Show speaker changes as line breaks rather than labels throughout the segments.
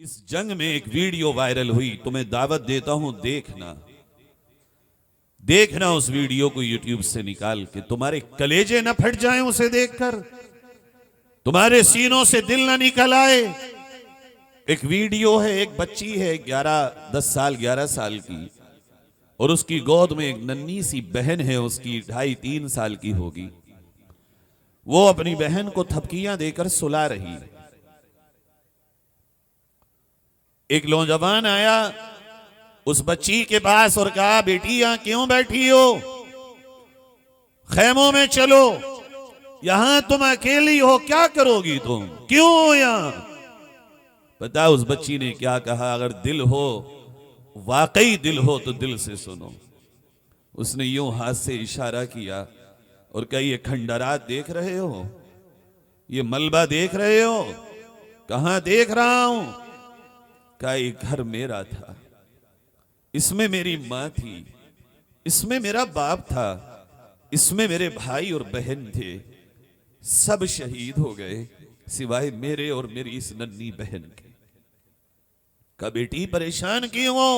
इस जंग में एक वीडियो वायरल हुई, तुम्हें दावत देता हूं, देखना उस वीडियो को यूट्यूब से निकाल के, तुम्हारे कलेजे न फट जाएं उसे देखकर, तुम्हारे सीनों से दिल न निकल आए। एक वीडियो है, एक बच्ची है 11 साल की, और उसकी गोद में एक नन्ही सी बहन है, उसकी 2.5-3 साल की होगी। वो अपनी बहन को थपकियां देकर सुला रही। एक नौजवान आया उस बच्ची के पास और कहा, बेटी यहां क्यों बैठी हो? खैमों में चलो, यहां तुम अकेली हो, क्या करोगी तुम, क्यों हो यहां? पता उस बच्ची ने क्या कहा? अगर दिल हो, वाकई दिल हो तो दिल से सुनो। उसने यूं हाथ से इशारा किया और कहा, ये खंडरात देख रहे हो, ये मलबा देख रहे हो? कहां देख रहा हूं? कहा, ये घर मेरा था, इसमें मेरी मां थी, इसमें मेरा बाप था, इसमें मेरे भाई और बहन थे, सब शहीद हो गए सिवाय मेरे और मेरी इस नन्ही बहन के। का बेटी परेशान क्यों हो?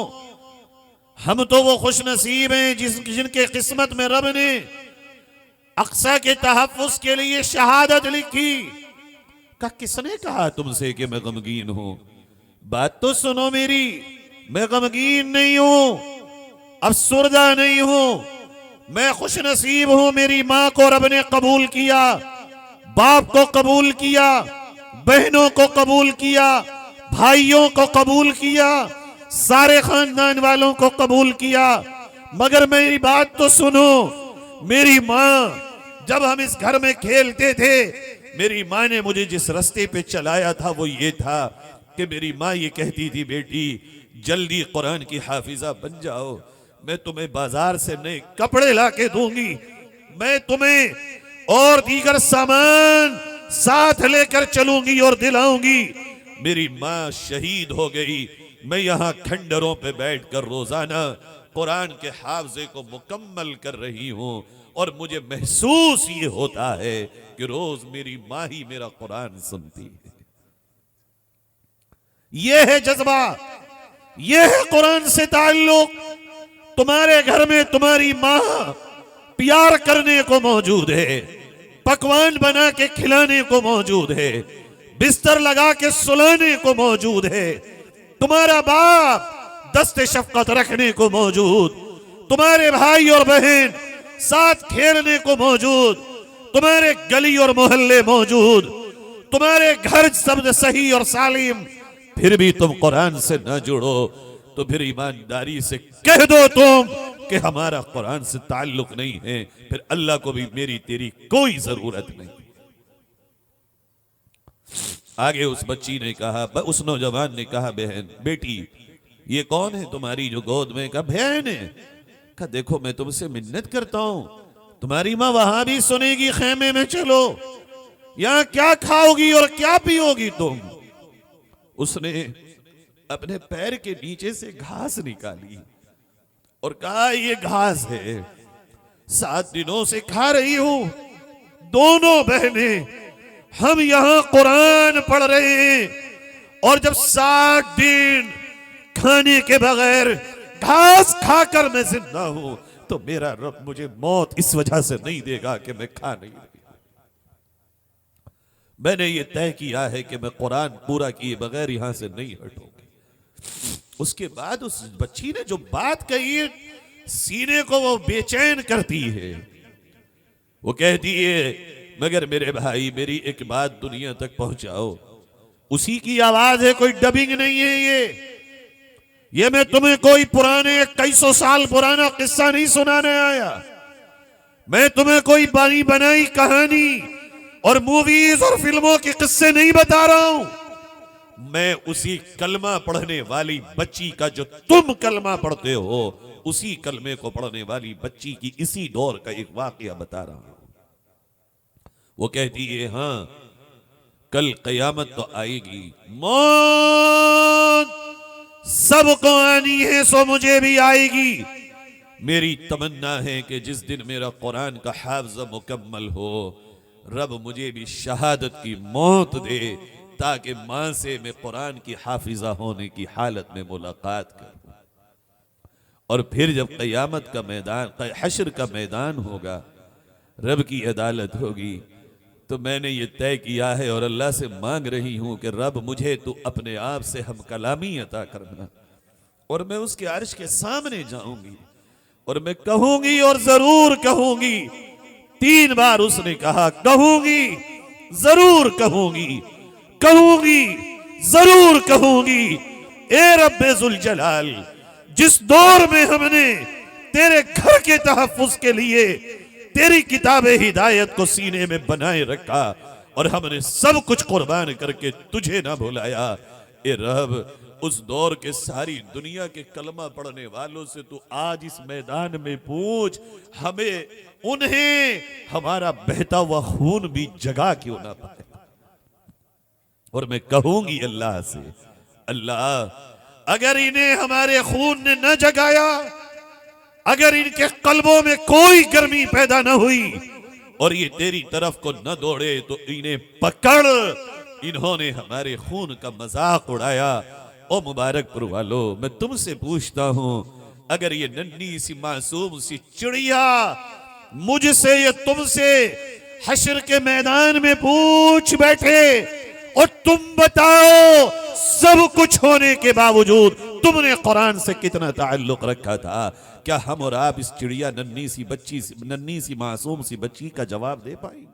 हम तो वो खुश नसीब हैं जिनके किस्मत में रब ने अक्सा के तहफ्फुज के लिए शहादत लिखी। का किसने कहा तुमसे कि मैं गमगीन हूं? बात तो सुनो मेरी, मैं गमगीन नहीं हूं, अफसुर्दा नहीं हूं, मैं खुश नसीब हूं। मेरी मां को रब ने कबूल किया, बाप को कबूल किया, बहनों को कबूल किया, भाइयों को कबूल किया, सारे खानदान वालों को कबूल किया। मगर मेरी बात तो सुनो, मेरी मां, जब हम इस घर में खेलते थे, मेरी मां ने मुझे जिस रास्ते पे चलाया था वो ये था कि मेरी मां ये कहती थी, बेटी जल्दी कुरान की हाफिजा बन जाओ, मैं तुम्हें बाजार से नए कपड़े ला के दूंगी, मैं तुम्हें और दीगर सामान साथ लेकर चलूंगी और दिलाऊंगी। मेरी मां शहीद हो गई, मैं यहां खंडरों पे बैठकर रोजाना कुरान के हाफजे को मुकम्मल कर रही हूं, और मुझे महसूस ये होता है कि रोज मेरी मां ही मेरा कुरान सुनती है। यह है जज्बा, यह है कुरान से ताल्लुक। तुम्हारे घर में तुम्हारी मां प्यार करने को मौजूद है, पकवान बना के खिलाने को मौजूद है, बिस्तर लगा के सुलाने को मौजूद है, तुम्हारा बाप दस्ते शफकत रखने को मौजूद, तुम्हारे भाई और बहन साथ खेलने को मौजूद, तुम्हारे गली और मोहल्ले मौजूद, तुम्हारे घर सब सही और सालिम, फिर भी तुम कुरान से न जुड़ो, तो फिर ईमानदारी से कह दो तुम कि हमारा कुरान से ताल्लुक नहीं है, फिर अल्लाह को भी मेरी तेरी कोई जरूरत नहीं। आगे उस बच्ची ने कहा, उस नौजवान ने कहा, बहन बेटी ये कौन है तुम्हारी जो गोद में? का बहन है। का देखो मैं तुमसे मिन्नत करता हूं, तुम्हारी मां वहां भी सुनेगी, खेमे में चलो, यहां क्या खाओगी और क्या पियोगी तुम? उसने अपने पैर के नीचे से घास निकाली और कहा, ये घास है, 7 दिनों से खा रही हूं, दोनों बहनें हम यहां कुरान पढ़ रहे हैं, और जब 7 दिन खाने के बगैर घास खाकर मैं जिंदा हूं, तो मेरा रब मुझे मौत इस वजह से नहीं देगा कि मैं खा नहीं रही। मैंने ये तय किया है कि मैं कुरान पूरा किए बगैर यहां से नहीं हटूंगी। उसके बाद उस बच्ची ने जो बात कही है, सीने को वो बेचैन करती है। वो कहती है, मगर मेरे भाई मेरी एक बात दुनिया तक पहुंचाओ, उसी की आवाज है, कोई डबिंग नहीं है। ये मैं तुम्हें कोई पुराने 2100 साल पुराना किस्सा नहीं सुनाने आया, मैं तुम्हें कोई बनी बनाई कहानी और मूवीज और फिल्मों के किस्से नहीं बता रहा हूं। मैं उसी कलमा पढ़ने वाली बच्ची का, जो तुम कलमा पढ़ते हो, उसी कलमे को पढ़ने वाली बच्ची की इसी दौर का एक वाकया बता रहा हूं। वो कहती है, हां कल कयामत तो आएगी, मौत सबको आनी है, सो मुझे भी आएगी। मेरी तमन्ना है कि जिस दिन मेरा कुरान का हाफ़िज़ मुकम्मल हो, रब मुझे भी शहादत की मौत दे, ताकि मां से मैं कुरान की हाफिजा होने की हालत में मुलाकात करूं। और फिर जब क़यामत का मैदान, हश्र का मैदान होगा, रब की अदालत होगी, तो मैंने ये तय किया है और अल्लाह से मांग रही हूं कि रब मुझे तू अपने आप से हम कलामी अता करना। और मैं उसके अर्श के सामने जाऊंगी और मैं कहूंगी और जरूर कहूंगी। 3 बार उसने कहा, कहूंगी, जरूर कहूंगी, कहूंगी, जरूर कहूंगी। ए रब्बे जुल जलाल, जिस दौर में हमने तेरे घर के तहफ्फुज के लिए तेरी किताबे हिदायत को सीने में बनाए रखा और हमने सब कुछ कुर्बान करके तुझे ना भुलाया, ए रब, उस दौर के सारी दुनिया के कलमा पढ़ने वालों से तू आज इस मैदान में पूछ, हमें उन्हें हमारा बहता हुआ खून भी जगा क्यों ना पाए। और मैं कहूंगी अल्लाह से, अल्लाह अगर इन्हें हमारे खून ने न जगाया, अगर इनके कल्बों में कोई गर्मी पैदा न हुई और ये तेरी तरफ को न दौड़े, तो इन्हें पकड़, इन्होंने हमारे खून का मजाक उड़ाया। ओ मुबारकपुर वालों, मैं तुमसे पूछता हूं, अगर ये नन्ही सी मासूम सी चिड़िया मुझसे या तुमसे हश्र के मैदान में पूछ बैठे और तुम बताओ सब कुछ होने के बावजूद तुमने कुरान से कितना ताल्लुक रखा था, क्या हम और आप इस चिड़िया नन्ही सी मासूम सी बच्ची का जवाब दे पाएंगे?